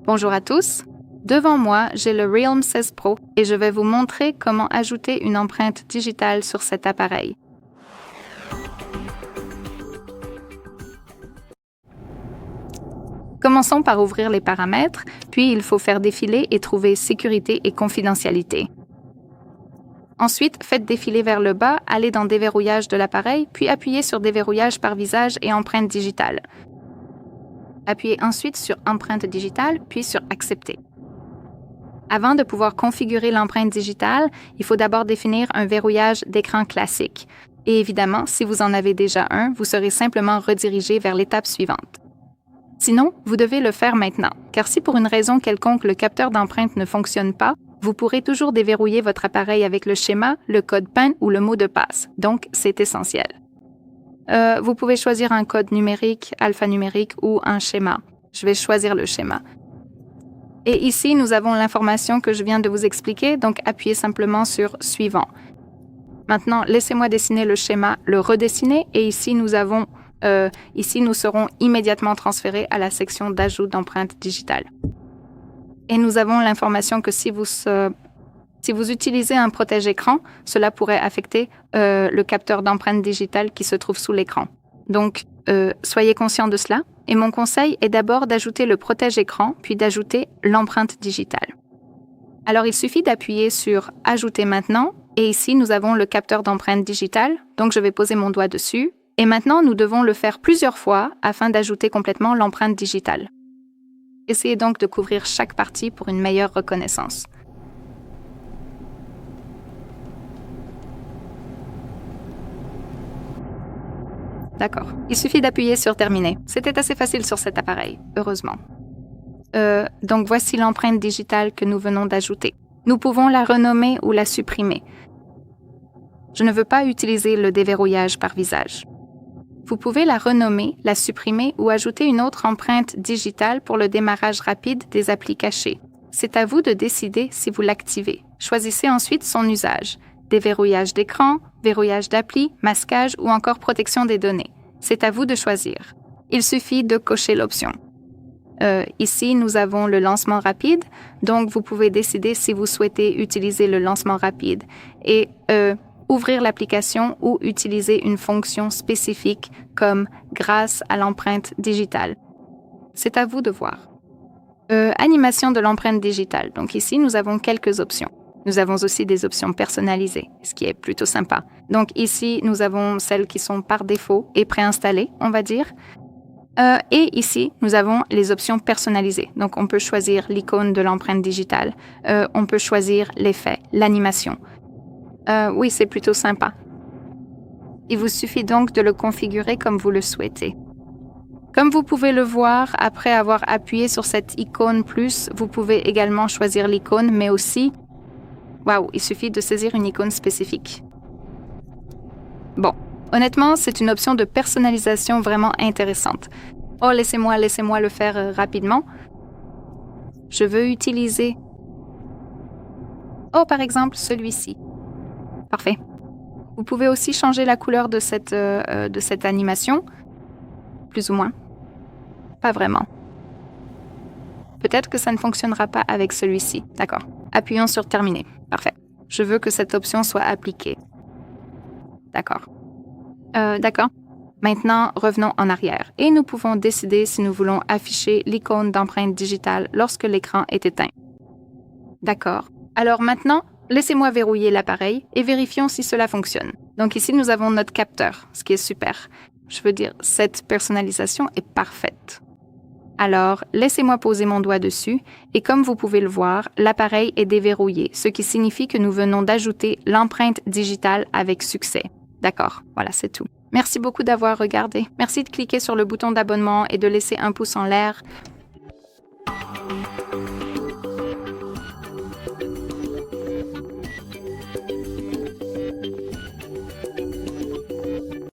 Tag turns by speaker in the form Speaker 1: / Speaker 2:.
Speaker 1: Bonjour à tous. Devant moi, j'ai le Realm 16 Pro et je vais vous montrer comment ajouter une empreinte digitale sur cet appareil. Commençons par ouvrir les paramètres, puis il faut faire défiler et trouver Sécurité et confidentialité. Ensuite, faites défiler vers le bas, allez dans Déverrouillage de l'appareil, puis appuyez sur Déverrouillage par visage et empreinte digitale. Appuyez ensuite sur Empreinte digitale, puis sur Accepter. Avant de pouvoir configurer l'empreinte digitale, il faut d'abord définir un verrouillage d'écran classique. Et évidemment, si vous en avez déjà un, vous serez simplement redirigé vers l'étape suivante. Sinon, vous devez le faire maintenant, car si pour une raison quelconque le capteur d'empreinte ne fonctionne pas, vous pourrez toujours déverrouiller votre appareil avec le schéma, le code PIN ou le mot de passe. Donc, c'est essentiel. Vous pouvez choisir un code numérique, alphanumérique ou un schéma. Je vais choisir le schéma. Et ici, nous avons l'information que je viens de vous expliquer, donc appuyez simplement sur « Suivant ». Maintenant, laissez-moi dessiner le schéma, le redessiner, et ici, nous serons immédiatement transférés à la section d'ajout d'empreinte digitale. Et nous avons l'information que si vous utilisez un protège-écran, cela pourrait affecter le capteur d'empreinte digitale qui se trouve sous l'écran. Donc, soyez conscient de cela. Et mon conseil est d'abord d'ajouter le protège-écran, puis d'ajouter l'empreinte digitale. Alors, il suffit d'appuyer sur « Ajouter maintenant » et ici, nous avons le capteur d'empreinte digitale. Donc, je vais poser mon doigt dessus. Et maintenant, nous devons le faire plusieurs fois afin d'ajouter complètement l'empreinte digitale. Essayez donc de couvrir chaque partie pour une meilleure reconnaissance. D'accord. Il suffit d'appuyer sur « Terminer ». C'était assez facile sur cet appareil, heureusement. Donc voici l'empreinte digitale que nous venons d'ajouter. Nous pouvons la renommer ou la supprimer. Je ne veux pas utiliser le déverrouillage par visage. Vous pouvez la renommer, la supprimer ou ajouter une autre empreinte digitale pour le démarrage rapide des applis cachées. C'est à vous de décider si vous l'activez. Choisissez ensuite son usage. Déverrouillage d'écran, verrouillage d'appli, masquage ou encore protection des données. C'est à vous de choisir. Il suffit de cocher l'option. Ici, nous avons le lancement rapide, donc vous pouvez décider si vous souhaitez utiliser le lancement rapide et ouvrir l'application ou utiliser une fonction spécifique comme grâce à l'empreinte digitale. C'est à vous de voir. Animation de l'empreinte digitale. Donc ici, nous avons quelques options. Nous avons aussi des options personnalisées, ce qui est plutôt sympa. Donc ici, nous avons celles qui sont par défaut et préinstallées, on va dire. Et ici, nous avons les options personnalisées. Donc on peut choisir l'icône de l'empreinte digitale. On peut choisir l'effet, l'animation. Oui, c'est plutôt sympa. Il vous suffit donc de le configurer comme vous le souhaitez. Comme vous pouvez le voir, après avoir appuyé sur cette icône plus, vous pouvez également choisir l'icône, mais aussi... Waouh, il suffit de saisir une icône spécifique. Bon, honnêtement, c'est une option de personnalisation vraiment intéressante. Oh, laissez-moi le faire rapidement. Je veux utiliser... Oh, par exemple, celui-ci. Parfait. Vous pouvez aussi changer la couleur de cette animation, plus ou moins. Pas vraiment. Peut-être que ça ne fonctionnera pas avec celui-ci. D'accord. Appuyons sur « Terminer ». Parfait. Je veux que cette option soit appliquée. D'accord. D'accord. Maintenant, revenons en arrière. Et nous pouvons décider si nous voulons afficher l'icône d'empreinte digitale lorsque l'écran est éteint. D'accord. Alors maintenant, laissez-moi verrouiller l'appareil et vérifions si cela fonctionne. Donc ici, nous avons notre capteur, ce qui est super. Je veux dire, cette personnalisation est parfaite. Alors, laissez-moi poser mon doigt dessus et comme vous pouvez le voir, l'appareil est déverrouillé, ce qui signifie que nous venons d'ajouter l'empreinte digitale avec succès. D'accord, voilà, c'est tout. Merci beaucoup d'avoir regardé. Merci de cliquer sur le bouton d'abonnement et de laisser un pouce en l'air